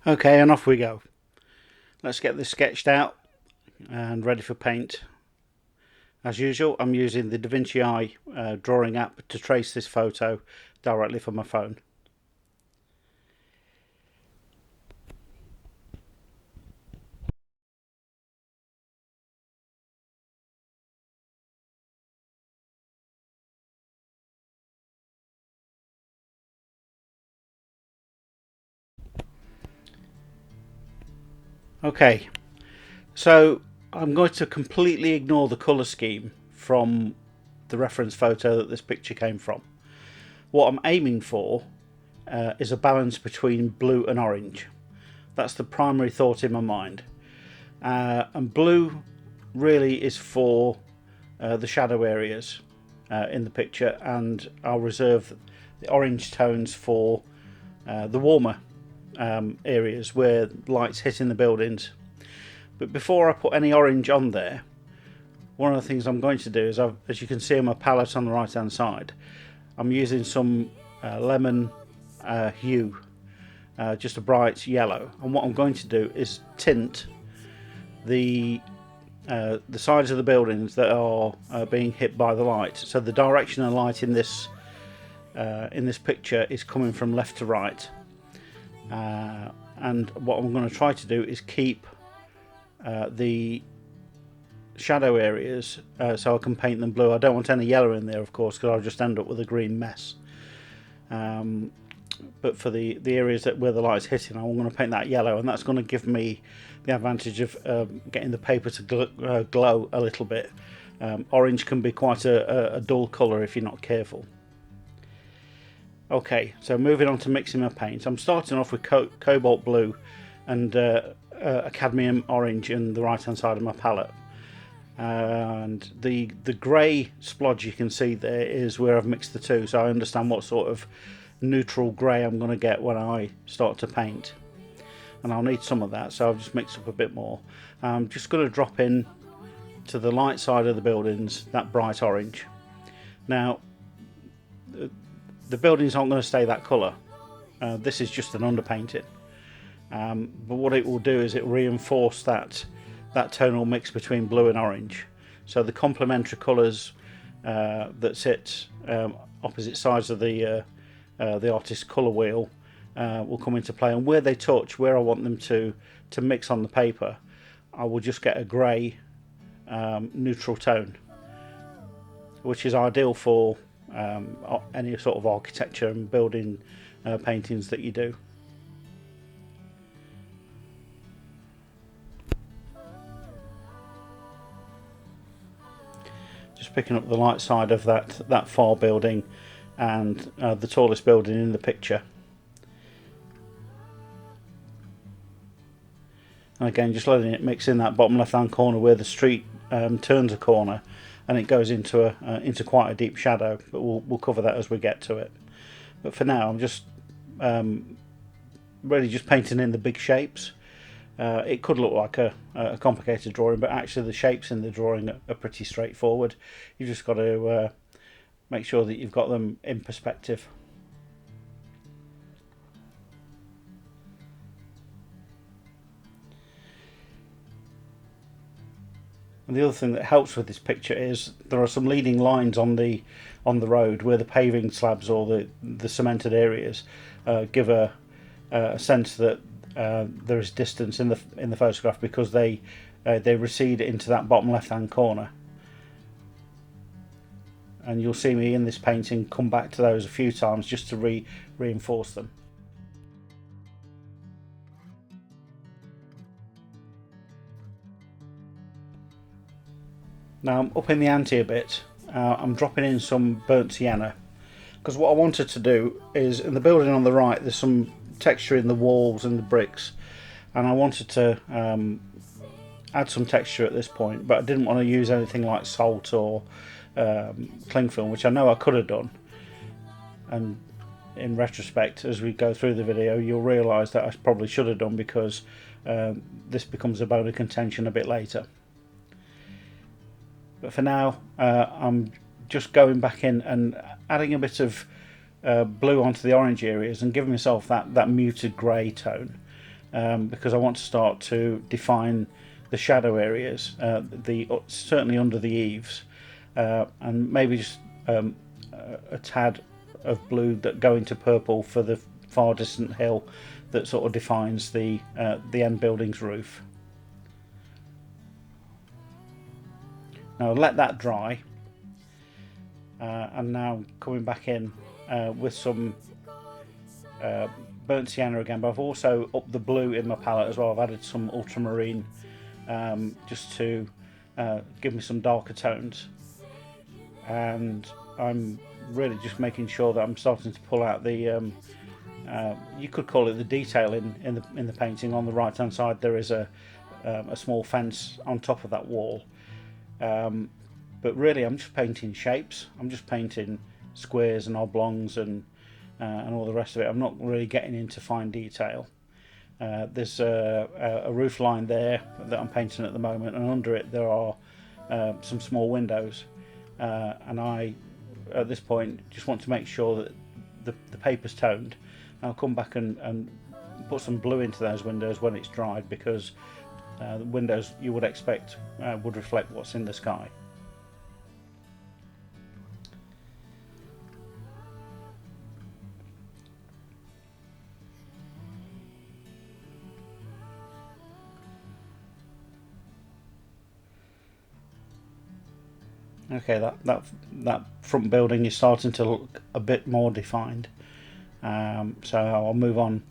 Okay, and off we go. Let's get this sketched out and ready for paint. As usual, I'm using the DaVinci drawing app to trace this photo directly from my phone. Okay, so I'm going to completely ignore the colour scheme from the reference photo that this picture came from. What I'm aiming for is a balance between blue and orange. That's the primary thought in my mind. And blue really is for the shadow areas in the picture, and I'll reserve the orange tones for the warmer areas where light's hitting the buildings. But before I put any orange on there, one of the things I'm going to do is, as you can see on my palette on the right hand side, I'm using some lemon hue, just a bright yellow, and what I'm going to do is tint the sides of the buildings that are being hit by the light. So the direction of light in this picture is coming from left to right, and what I'm going to try to do is keep the shadow areas so I can paint them blue. I don't want any yellow in there, of course, because I'll just end up with a green mess. But for the areas where the light's hitting, I'm going to paint that yellow, and that's going to give me the advantage of getting the paper to glow a little bit. Orange can be quite a dull colour if you're not careful. Okay, so moving on to mixing my paints. I'm starting off with cobalt blue and a cadmium orange in the right hand side of my palette. And the grey splodge you can see there is where I've mixed the two, so I understand what sort of neutral grey I'm going to get when I start to paint. And I'll need some of that, so I've just mixed up a bit more. I'm just going to drop in to the light side of the buildings that bright orange. Now the buildings aren't going to stay that colour. This is just an underpainting, but what it will do is it will reinforce that tonal mix between blue and orange. So the complementary colours that sit opposite sides of the artist's colour wheel will come into play, and where they touch, where I want them to mix on the paper, I will just get a grey neutral tone, which is ideal for any sort of architecture and building paintings that you do. Just picking up the light side of that far building and the tallest building in the picture. And again, just letting it mix in that bottom left hand corner where the street turns a corner, and it goes into quite a deep shadow, but we'll cover that as we get to it. But for now, I'm just really just painting in the big shapes. It could look like a complicated drawing, but actually the shapes in the drawing are pretty straightforward. You've just got to make sure that you've got them in perspective. And the other thing that helps with this picture is there are some leading lines on the road where the paving slabs or the cemented areas give a sense that there is distance in the photograph, because they recede into that bottom left hand corner. And you'll see me in this painting come back to those a few times just to reinforce them. Now I'm upping the ante a bit. I'm dropping in some burnt sienna, because what I wanted to do is, in the building on the right there's some texture in the walls and the bricks, and I wanted to add some texture at this point, but I didn't want to use anything like salt or cling film, which I know I could have done. And in retrospect, as we go through the video, you'll realise that I probably should have done, because this becomes a bone of contention a bit later. But for now, I'm just going back in and adding a bit of blue onto the orange areas and giving myself that muted grey tone. because I want to start to define the shadow areas, certainly under the eaves, and maybe just a tad of blue that go into purple for the far distant hill that sort of defines the end building's roof. Now I'll let that dry, and now coming back in with some burnt sienna again, but I've also upped the blue in my palette as well. I've added some ultramarine just to give me some darker tones, and I'm really just making sure that I'm starting to pull out the you could call it the detail in the painting. On the right hand side there is a small fence on top of that wall, but really I'm just painting shapes. I'm just painting squares and oblongs and all the rest of it. I'm not really getting into fine detail. There's a roof line there that I'm painting at the moment, and under it there are some small windows, and I at this point just want to make sure that the paper's toned. I'll come back and put some blue into those windows when it's dried, because the windows you would expect would reflect what's in the sky. Okay, that front building is starting to look a bit more defined, so I'll move on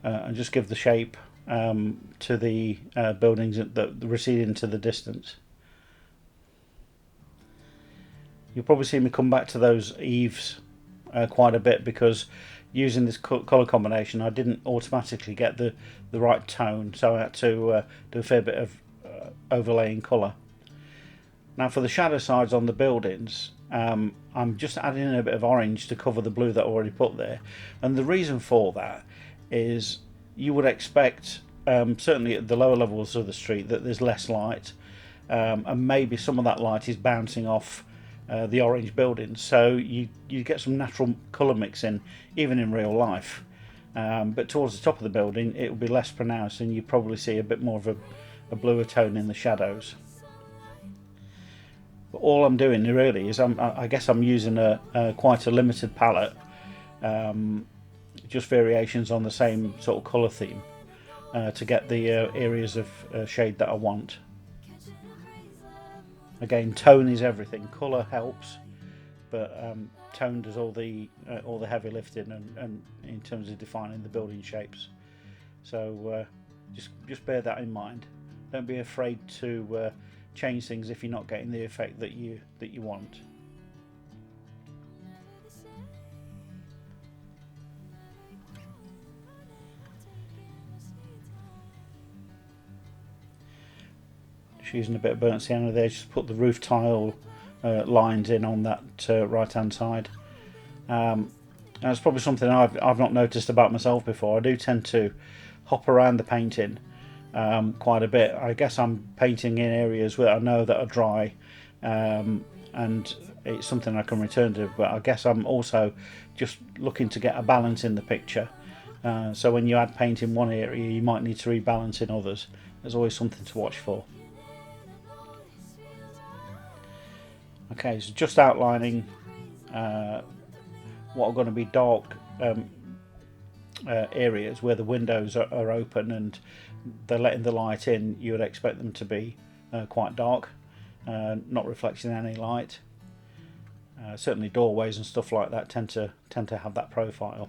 and just give the shape to the buildings that recede into the distance. You'll probably see me come back to those eaves quite a bit, because using this colour combination I didn't automatically get the right tone, so I had to do a fair bit of overlaying colour. Now for the shadow sides on the buildings, I'm just adding in a bit of orange to cover the blue that I already put there, and the reason for that is you would expect, certainly at the lower levels of the street, that there's less light, and maybe some of that light is bouncing off the orange buildings, so you get some natural colour mixing even in real life, but towards the top of the building it will be less pronounced, and you probably see a bit more of a bluer tone in the shadows. But all I'm doing really is I guess I'm using quite a limited palette, just variations on the same sort of colour theme, to get the areas of shade that I want. Again, tone is everything. Colour helps, but tone does all the heavy lifting, and in terms of defining the building shapes. So just bear that in mind. Don't be afraid to change things if you're not getting the effect that you want. Just using a bit of burnt sienna there, just put the roof tile lines in on that right hand side. That's probably something I've not noticed about myself before. I do tend to hop around the painting quite a bit. I guess I'm painting in areas where I know that are dry, and it's something I can return to, but I guess I'm also just looking to get a balance in the picture, so when you add paint in one area you might need to rebalance in others. There's always something to watch for. Okay, so just outlining what are going to be dark areas where the windows are open and they're letting the light in. You would expect them to be quite dark, not reflecting any light. Certainly doorways and stuff like that tend to have that profile.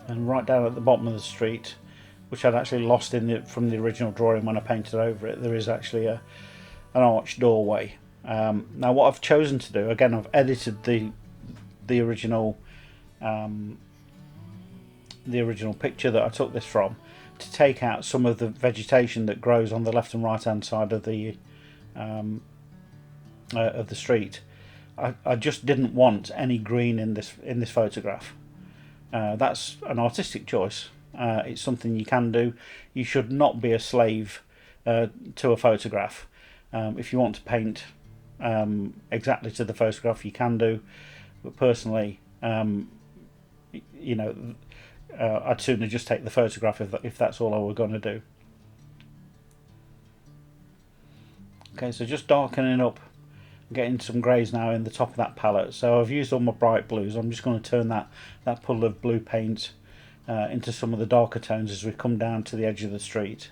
And right down at the bottom of the street, which I'd actually lost from the original drawing when I painted over it, there is actually an arched doorway. Now what I've chosen to do, again, I've edited the original picture that I took this from, to take out some of the vegetation that grows on the left and right hand side of the street. I just didn't want any green in this photograph. That's an artistic choice. It's something you can do. You should not be a slave to a photograph. If you want to paint exactly to the photograph, you can do, but personally, you know, I'd sooner just take the photograph if that's all I were going to do. Okay, so just darkening up, getting some greys now in the top of that palette. So I've used all my bright blues. I'm just going to turn that puddle of blue paint into some of the darker tones as we come down to the edge of the street.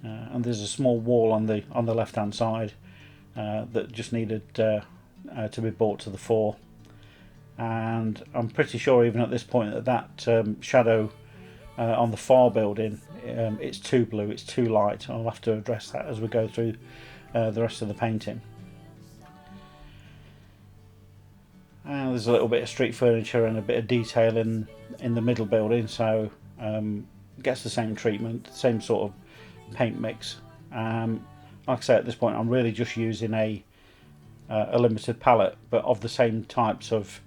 And there's a small wall on the left hand side that just needed to be brought to the fore, and I'm pretty sure even at this point that shadow on the far building, it's too blue, it's too light. I'll have to address that as we go through the rest of the painting. There's a little bit of street furniture and a bit of detail in the middle building, so gets the same treatment, same sort of paint mix. Like I say, at this point I'm really just using a limited palette, but of the same types of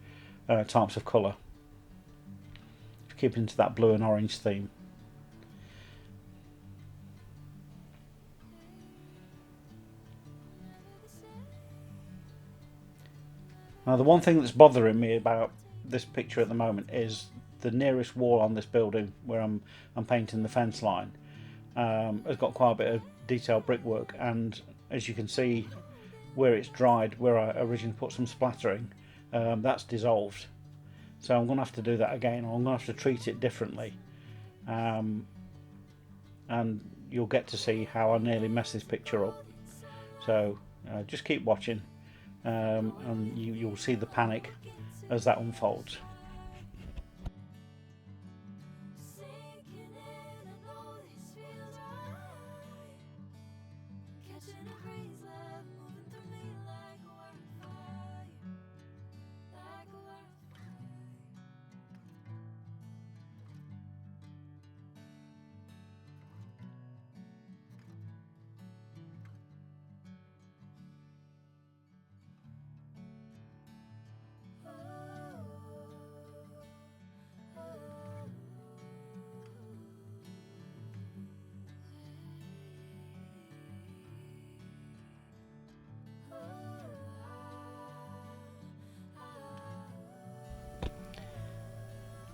colour, keeping to that blue and orange theme. Now, the one thing that's bothering me about this picture at the moment is the nearest wall on this building where I'm painting the fence line has got quite a bit of detailed brickwork, and as you can see where it's dried, where I originally put some splattering, that's dissolved. So I'm going to have to do that again, or I'm going to have to treat it differently. And you'll get to see how I nearly mess this picture up. So just keep watching, and you'll see the panic as that unfolds.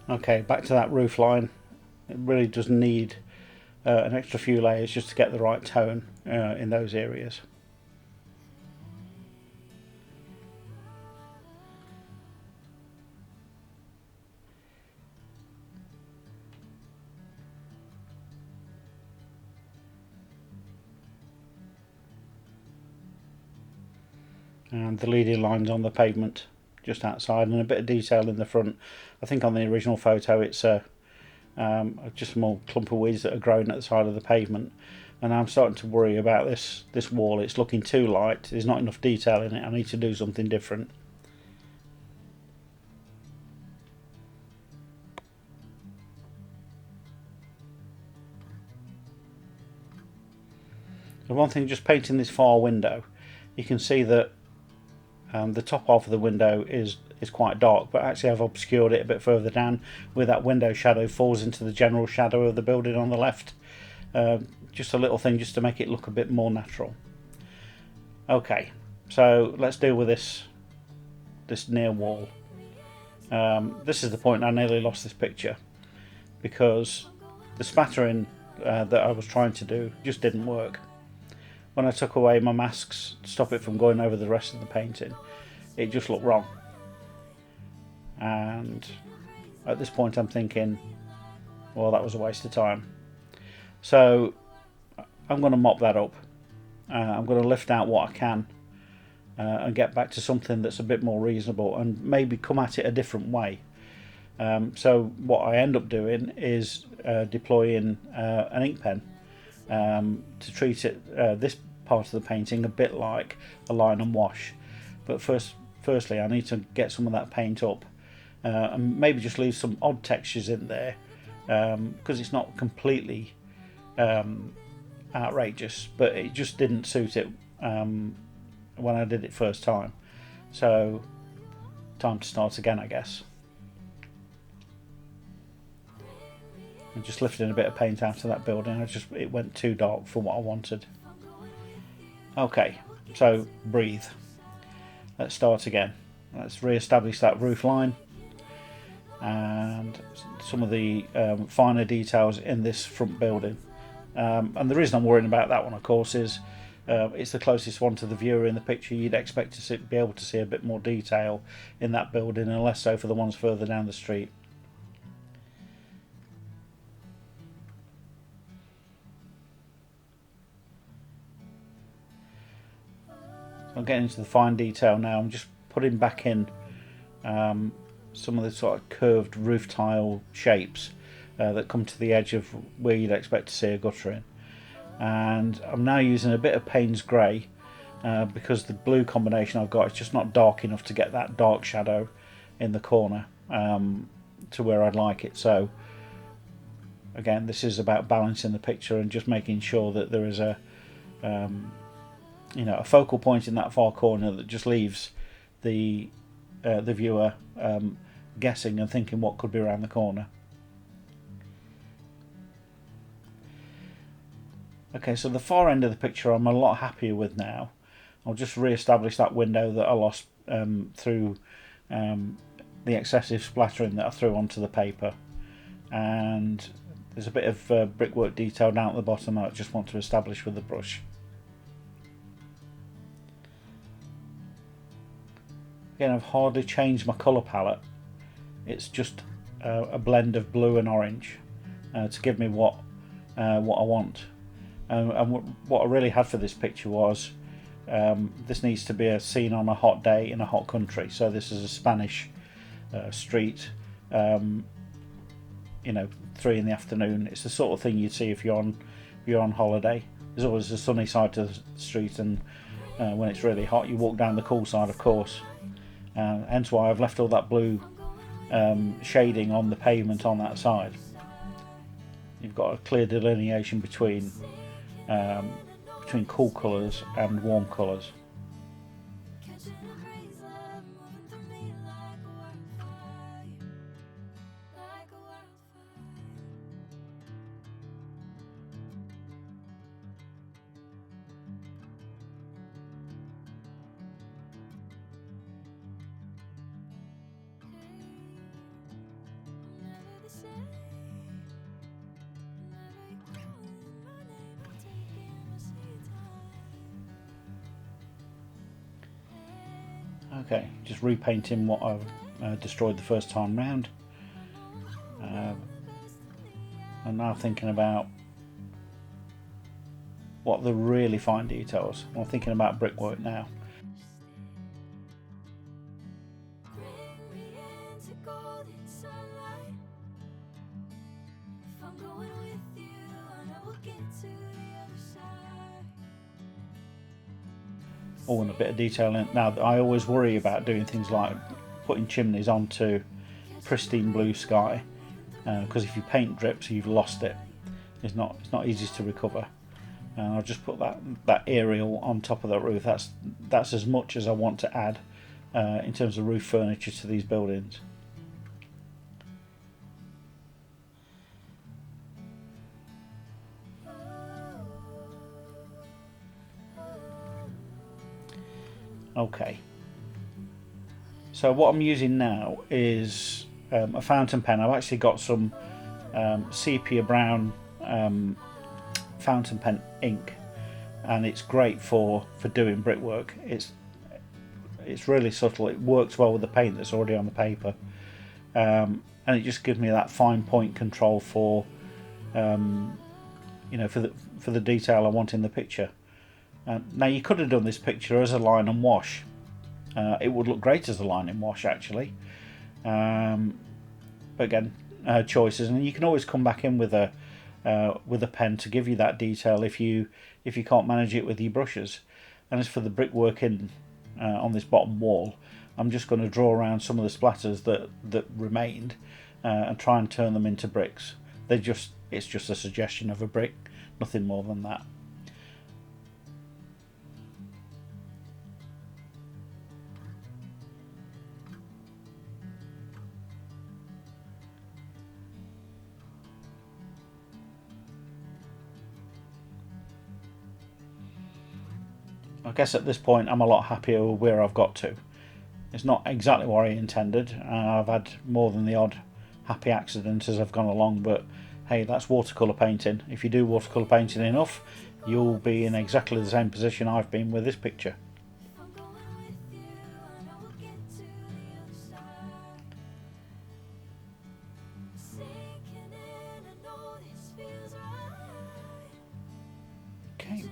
Okay, back to that roof line. It really does need an extra few layers just to get the right tone in those areas. And the leading lines on the pavement just outside, and a bit of detail in the front. I think on the original photo it's just a small clump of weeds that are growing at the side of the pavement, and I'm starting to worry about this wall. It's looking too light, there's not enough detail in it. I need to do something different. The one thing, just painting this far window, you can see that the top half of the window is quite dark, but actually I've obscured it a bit further down where that window shadow falls into the general shadow of the building on the left. Just a little thing just to make it look a bit more natural. Okay, so let's deal with this near wall. This is the point I nearly lost this picture, because the spattering that I was trying to do just didn't work. When I took away my masks to stop it from going over the rest of the painting, it just looked wrong. And at this point I'm thinking, well, that was a waste of time. So I'm going to mop that up. I'm going to lift out what I can and get back to something that's a bit more reasonable, and maybe come at it a different way. So what I end up doing is deploying an ink pen to treat it, this part of the painting, a bit like a line and wash. But firstly I need to get some of that paint up, and maybe just leave some odd textures in there, because it's not completely outrageous, but it just didn't suit it when I did it first time. So time to start again, I guess. and just lifting a bit of paint out of that building. It went too dark for what I wanted. Okay, so breathe. Let's start again. Let's re-establish that roof line and some of the finer details in this front building. And the reason I'm worrying about that one, of course, is it's the closest one to the viewer in the picture. You'd expect to be able to see a bit more detail in that building, and less so for the ones further down the street. I'm getting into the fine detail now. I'm just putting back in some of the sort of curved roof tile shapes that come to the edge of where you'd expect to see a gutter in. And I'm now using a bit of Payne's grey because the blue combination I've got is just not dark enough to get that dark shadow in the corner to where I'd like it. So again, this is about balancing the picture and just making sure that there is a a focal point in that far corner that just leaves the viewer guessing and thinking what could be around the corner. Okay, so the far end of the picture I'm a lot happier with now. I'll just re-establish that window that I lost through the excessive splattering that I threw onto the paper, and there's a bit of brickwork detail down at the bottom that I just want to establish with the brush. Again, I've hardly changed my colour palette. It's just a blend of blue and orange to give me what I want. And what I really had for this picture was this needs to be a scene on a hot day in a hot country. So this is a Spanish street, 3 in the afternoon. It's the sort of thing you'd see if you're on holiday. There's always a sunny side to the street, and when it's really hot, you walk down the cool side, of course. Hence why I've left all that blue shading on the pavement on that side. You've got a clear delineation between cool colours and warm colours. Okay, just repainting what I've destroyed the first time round. I'm now thinking about what the really fine details. I'm thinking about brickwork now. Oh, and a bit of detail in it. Now, I always worry about doing things like putting chimneys onto pristine blue sky, because if you paint drips, you've lost it. It's not easy to recover. And I'll just put that aerial on top of the roof. That's as much as I want to add in terms of roof furniture to these buildings. Okay, so what I'm using now is a fountain pen. I've actually got some sepia brown fountain pen ink, and it's great for doing brickwork. It's really subtle. It works well with the paint that's already on the paper, and it just gives me that fine point control for for the detail I want in the picture. Now, you could have done this picture as a line and wash. It would look great as a line and wash, actually. But again, choices, and you can always come back in with a pen to give you that detail if you can't manage it with your brushes. And as for the brickwork on this bottom wall, I'm just going to draw around some of the splatters that remained and try and turn them into bricks. It's just a suggestion of a brick, nothing more than that. I guess at this point I'm a lot happier with where I've got to. It's not exactly what I intended. I've had more than the odd happy accident as I've gone along, but hey, that's watercolour painting. If you do watercolour painting enough, you'll be in exactly the same position I've been with this picture. Okay.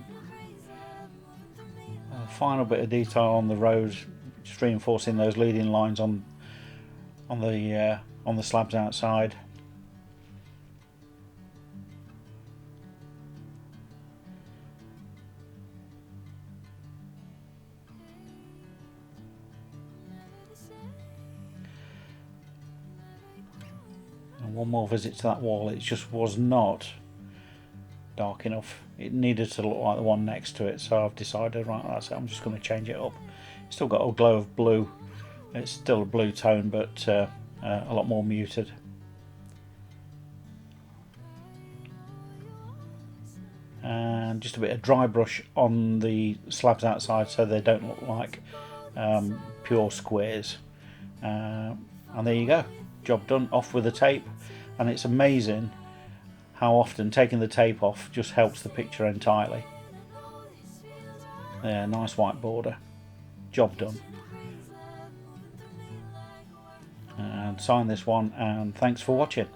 Final bit of detail on the road, just reinforcing those leading lines on the slabs outside. And one more visit to that wall. It just was not dark enough. It needed to look like the one next to it, so I've decided, right, that's it, I'm just going to change it up. Still got a glow of blue. It's still a blue tone, but a lot more muted. And just a bit of dry brush on the slabs outside so they don't look like pure squares. And there you go, job done. Off with the tape. And it's amazing how often taking the tape off just helps the picture entirely. Yeah, nice white border. Job done. And sign this one, and thanks for watching.